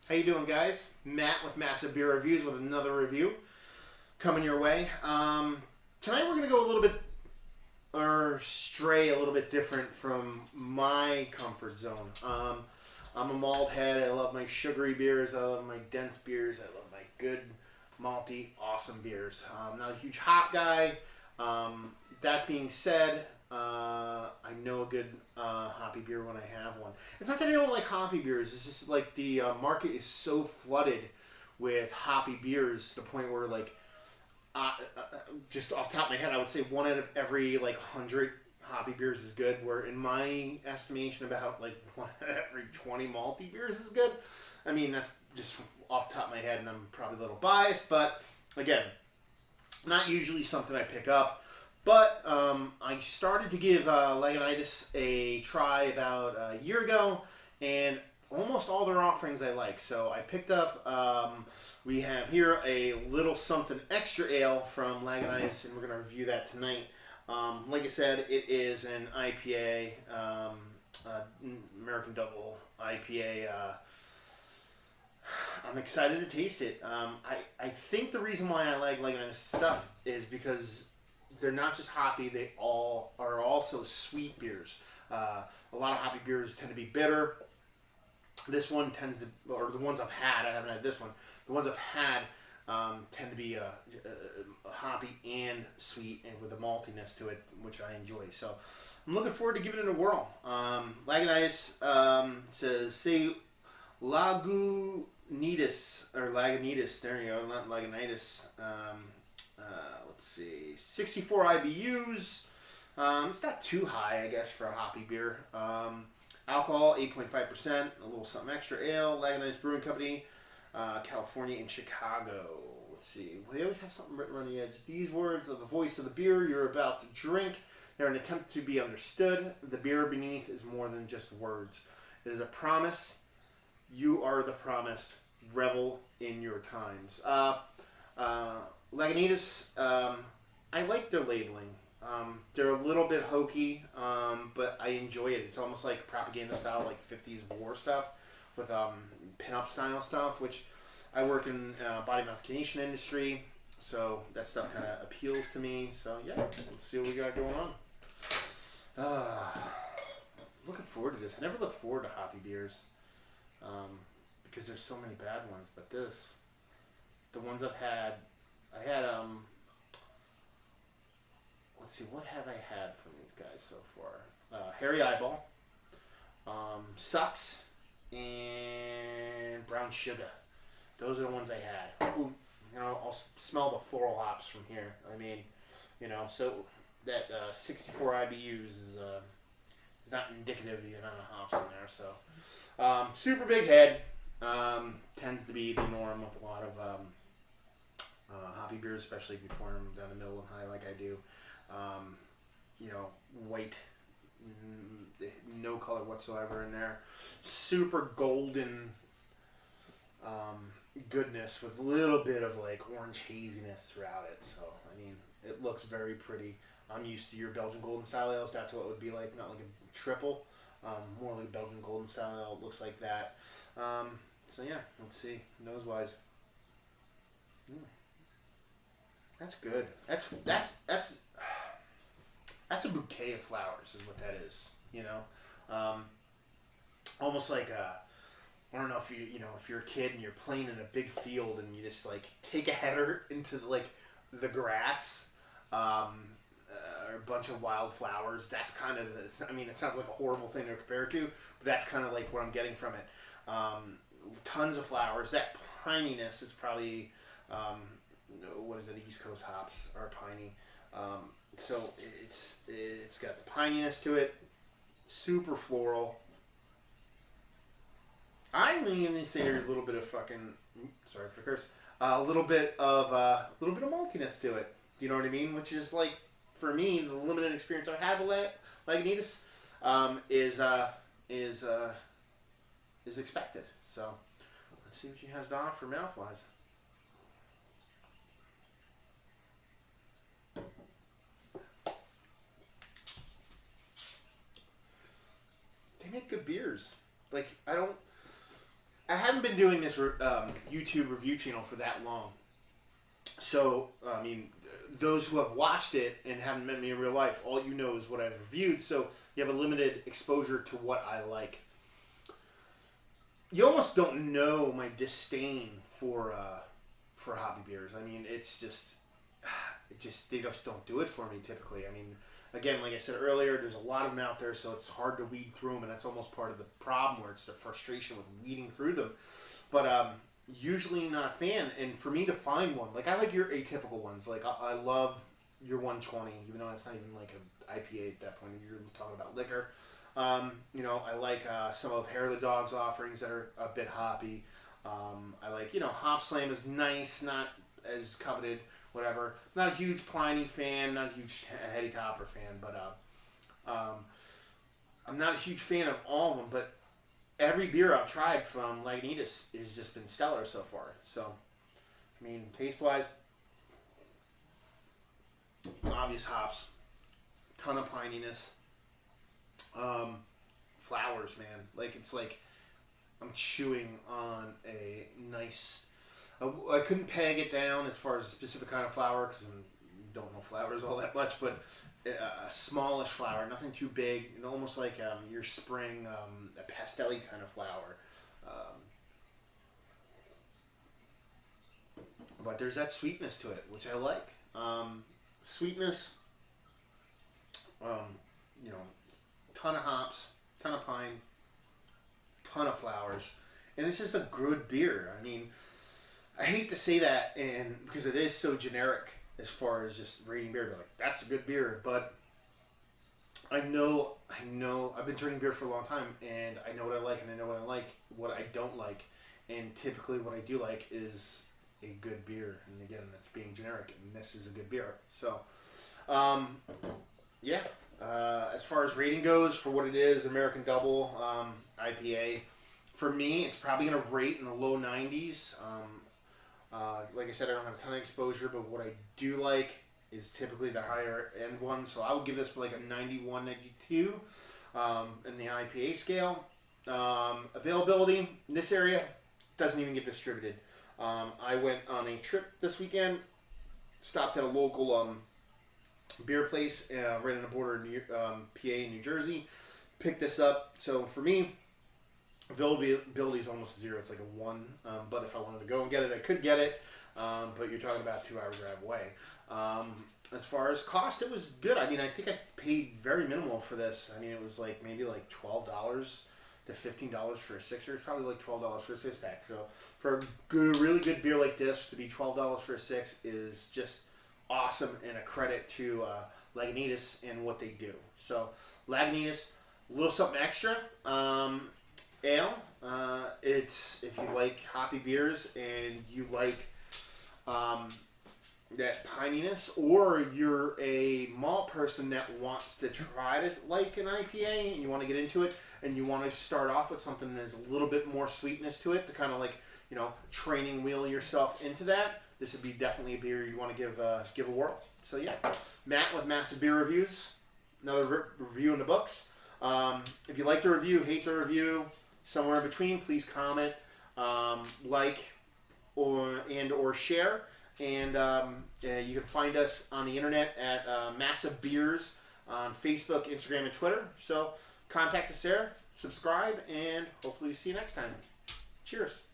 How you doing, guys? Matt with Massive Beer Reviews with another review coming your way. Tonight we're going to go a little bit, or stray a little bit different from my comfort zone. I'm a malt head. I love my sugary beers. I love my dense beers. I love my good, malty, awesome beers. I'm not a huge hop guy. That being said, I know a good hoppy beer when I have one. It's not that I don't like hoppy beers. It's just like the market is so flooded with hoppy beers to the point where just off the top of my head, I would say one out of every 100 hoppy beers is good. Where in my estimation, about one out of every 20 malty beers is good. I mean, that's just off the top of my head, and I'm probably a little biased. But again, not usually something I pick up. But I started to give Lagunitas a try about a year ago, and almost all their offerings I like. So I picked up, we have here a little something extra ale from Lagunitas, and we're going to review that tonight. Like I said, it is an IPA, American Double IPA. I'm excited to taste it. I think the reason why I like Lagunitas stuff is because they're not just hoppy, they all are also sweet beers. A lot of hoppy beers tend to be bitter. This one tends to, or the ones I've had, I haven't had this one, the ones I've had tend to be hoppy and sweet and with a maltiness to it, which I enjoy. So I'm looking forward to giving it a whirl. Lagunitas says, say Lagunitas, or Lagunitas, there you go, not Lagunitas. Let's see, 64 IBUs. It's not too high, I guess, for a hoppy beer. Alcohol, 8.5%, a little something extra ale. Lagunitas Brewing Company, California and Chicago. Let's see, they always have something written on the edge. These words are the voice of the beer you're about to drink. They're an attempt to be understood. The beer beneath is more than just words. It is a promise. You are the promised. Revel in your times. Lagunitas, I like their labeling. They're a little bit hokey, but I enjoy it. It's almost like propaganda style, like 50s war stuff with pin-up style stuff, which I work in body modification industry, so that stuff kind of appeals to me. So yeah, let's see what we got going on. Looking forward to this. I never look forward to hoppy beers because there's so many bad ones, but the ones I've had, I had let's see, what have I had from these guys so far? Hairy Eyeball, Sucks, and Brown Sugar. Those are the ones I had. Ooh, I'll smell the floral hops from here. I mean, so that 64 IBUs is not indicative of the amount of hops in there. So, super big head tends to be the norm with a lot of hoppy beers, especially if you pour them down the middle and high like I do. White, no color whatsoever in there. Super golden goodness with a little bit of orange haziness throughout it. So, I mean, it looks very pretty. I'm used to your Belgian Golden style ales. That's what it would be like, not like a triple. More like a Belgian Golden style ale. It looks like that. So, yeah, let's see. Nose-wise. That's good. That's a bouquet of flowers is what that is. Almost like I don't know if if you're a kid and you're playing in a big field and you just take a header into the grass, or a bunch of wild flowers. That's kind of it sounds like a horrible thing to compare to, but that's kind of what I'm getting from it. Tons of flowers. That pininess is probably. What is it? East Coast hops are piney, so it's got the pininess to it. Super floral. I'm even say there's a little bit of sorry for the curse. A little bit of maltiness to it. You know what I mean? Which is for me, the limited experience I've had with Lagunitas is expected. So let's see what she has to offer mouth-wise. They make good beers. I haven't been doing this YouTube review channel for that long. So, I mean, those who have watched it and haven't met me in real life, all you know is what I've reviewed. So you have a limited exposure to what I like. You almost don't know my disdain for hoppy beers. I mean, it's just they just don't do it for me typically. I mean, again, like I said earlier, there's a lot of them out there, so it's hard to weed through them, and that's almost part of the problem, where it's the frustration with weeding through them. But usually not a fan, and for me to find one, like I like your atypical ones. Like I love your 120, even though it's not even like an IPA at that point. You're talking about liquor. You know, I like some of Hair of the Dog's offerings that are a bit hoppy. I like, you know, Hop Slam is nice, not as coveted, whatever. Not a huge Pliny fan, not a huge Heady Topper fan, but I'm not a huge fan of all of them, but every beer I've tried from Lagunitas has just been stellar so far. So, I mean, taste-wise, obvious hops, ton of pininess, flowers, man. Like, it's like I'm chewing on a nice... I couldn't peg it down as far as a specific kind of flower, because I don't know flowers all that much, but a smallish flower, nothing too big, and almost like your spring, a pastel-y kind of flower. But there's that sweetness to it, which I like. Sweetness, you know, ton of hops, ton of pine, ton of flowers, and it's just a good beer. I mean, I hate to say that, and because it is so generic as far as just rating beer, like that's a good beer, but I know, I've been drinking beer for a long time, and I know what I like, and I know what I don't like, and typically what I do like is a good beer, and again, that's being generic, and this is a good beer. So, yeah, as far as rating goes, for what it is, American Double IPA, for me, it's probably going to rate in the low 90s. Like I said, I don't have a ton of exposure, but what I do like is typically the higher end one. So I would give this like a 91, 92 in the IPA scale. Availability in this area doesn't even get distributed. I went on a trip this weekend, stopped at a local beer place right on the border of PA and New Jersey, picked this up. So for me, availability is almost zero. It's like a 1. But if I wanted to go and get it, I could get it. But you're talking about a 2-hour drive away. As far as cost, it was good. I mean, I think I paid very minimal for this. I mean, it was like maybe like $12 to $15 for a sixer. It's probably like $12 for a 6-pack. So for a good, really good beer like this to be $12 for a 6 is just awesome, and a credit to Lagunitas and what they do. So Lagunitas, a little something extra. Ale. It's, if you like hoppy beers and you like that pininess, or you're a malt person that wants to try to like an IPA and you want to get into it, and you want to start off with something that has a little bit more sweetness to it to kind of like, you know, training wheel yourself into that, this would be definitely a beer you'd want to give a whirl. So yeah, Matt with Massive Beer Reviews, another review in the books. If you like the review, hate the review, somewhere in between, please comment, like, or share. And you can find us on the internet at Massive Beers on Facebook, Instagram, and Twitter. So contact us there, subscribe, and hopefully see you next time. Cheers.